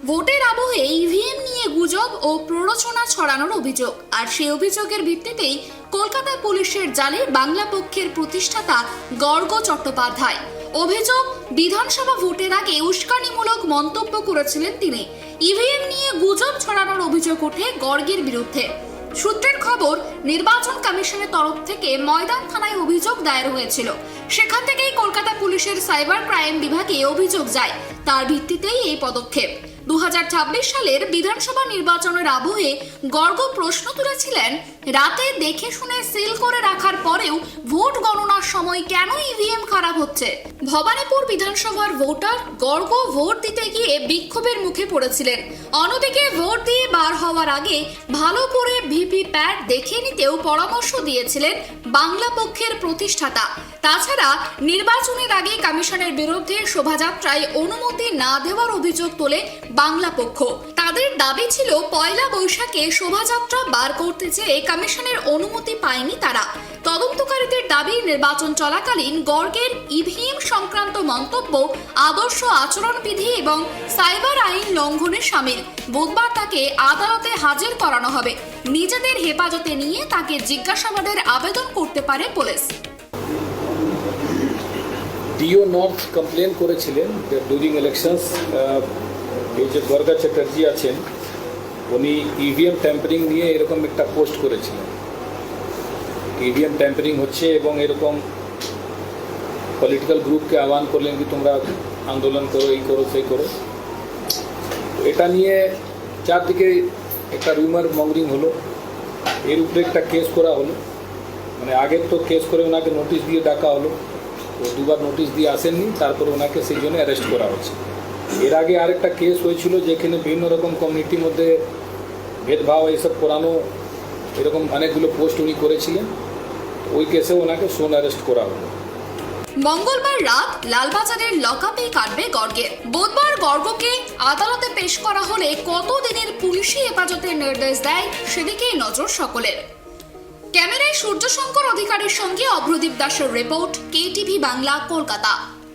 ভোটের আবহে ইভিএম নিয়ে গুজব ও প্ররোচনা ছড়ানোর অভিযোগ, আর সেই অভিযোগের ভিত্তিতেই কলকাতা পুলিশের জালে বাংলা পক্ষের প্রতিষ্ঠাতা গর্গ চট্টোপাধ্যায়। অভিযোগ, বিধানসভা ভোটের আগে উস্কানিমূলক মন্তব্য করেছিলেন তিনি। ইভিএম নিয়ে গুজব ছড়ানোর অভিযোগ ওঠে গর্গের বিরুদ্ধে। সূত্রের খবর, নির্বাচন কমিশনের তরফ থেকে ময়দান থানায় অভিযোগ দায়ের হয়েছিল। সেখান থেকেই কলকাতা পুলিশের সাইবার ক্রাইম বিভাগে অভিযোগ যায়। তার ভিত্তিতেই এই পদক্ষেপ। 2026 সালের বিধানসভা নির্বাচনের আবহে গর্গ প্রশ্ন তুলেছিলেন, রাতে দেখে শুনে সিল করে রাখার পরেও ভোট গণনার সময় কেন ইভিএম খারাপ হচ্ছে। ভবানীপুর বিধানসভার ভোটার গর্গ ভোট দিতে গিয়ে বিক্ষোভের মুখে পড়েছিলেন। অন্যদিকে ভোট দিয়ে বার হওয়ার আগে ভালো করে ভিভিপ্যাট দেখে নিতেও পরামর্শ দিয়েছিলেন বাংলা পক্ষের প্রতিষ্ঠাতা। তাছাড়া নির্বাচনের আগে কমিশনের বিরুদ্ধে শোভাযাত্রায় অনুমতি না দেওয়ার অভিযোগ তোলে বাংলা পক্ষ। তাদের দাবি ছিল, পয়লা বৈশাখে শোভাযাত্রা বার করতে চেয়ে কমিশনের অনুমতি পায়নি তারা। তদন্তকারীদের দাবি, নির্বাচন চলাকালীন গর্গের ইভিএম সংক্রান্ত মন্তব্য আদর্শ আচরণবিধি এবং সাইবার আইন লঙ্ঘনের শামিল। বুধবার তাকে আদালতে হাজির করানো হবে। নিজেদের হেফাজতে নিয়ে তাকে জিজ্ঞাসাবাদের আবেদন করতে পারে পুলিশ। ডিও নর্থ কমপ্লেন করেছিলেন ডিউরিং ইলেকশনস। এই যে গর্গ চ্যাটার্জি আছেন, উনি ইভিএম ট্যাম্পারিং নিয়ে এরকম একটা পোস্ট করেছিলেন। ইভিএম ট্যাম্পারিং হচ্ছে এবং এরকম পলিটিক্যাল গ্রুপকে আহ্বান করলেন কি তোমরা আন্দোলন করো, এই করো, সেই করো। এটা নিয়ে চারদিকে একটা রুমার মঙ্গরিং হলো। এর উপরে একটা কেস করা হলো। মানে আগের তো কেস করে ওনাকে নোটিশ দিয়ে ডাকা হলো, তো দুবার নোটিশ দিয়ে আসেননি, তারপরে ওনাকে সেই জন্য অ্যারেস্ট করা হচ্ছে। এর আগে আরেকটা কেস হয়েছিল যেখানে বিভিন্ন রকম কমিউনিটির মধ্যে ভেদভাব এইসব করানো, এরকম অনেকগুলো পোস্ট উনি করেছিলেন। ওই কেসে ওনাকে সোন অ্যারেস্ট করা হলো। মঙ্গলবার রাত লালবাজারের লকআপে কাটবে গর্গের। বুধবার গর্গকে আদালতে পেশ করা হলে কত দিনের পুলিশি হেফাজতের নির্দেশ দেয় সেদিকেই নজর সকলের। ক্যামেরায় সূর্যশঙ্কর অধিকারীর সঙ্গে অভ্রদীপ দাসের রিপোর্ট, KTV বাংলা, কলকাতা।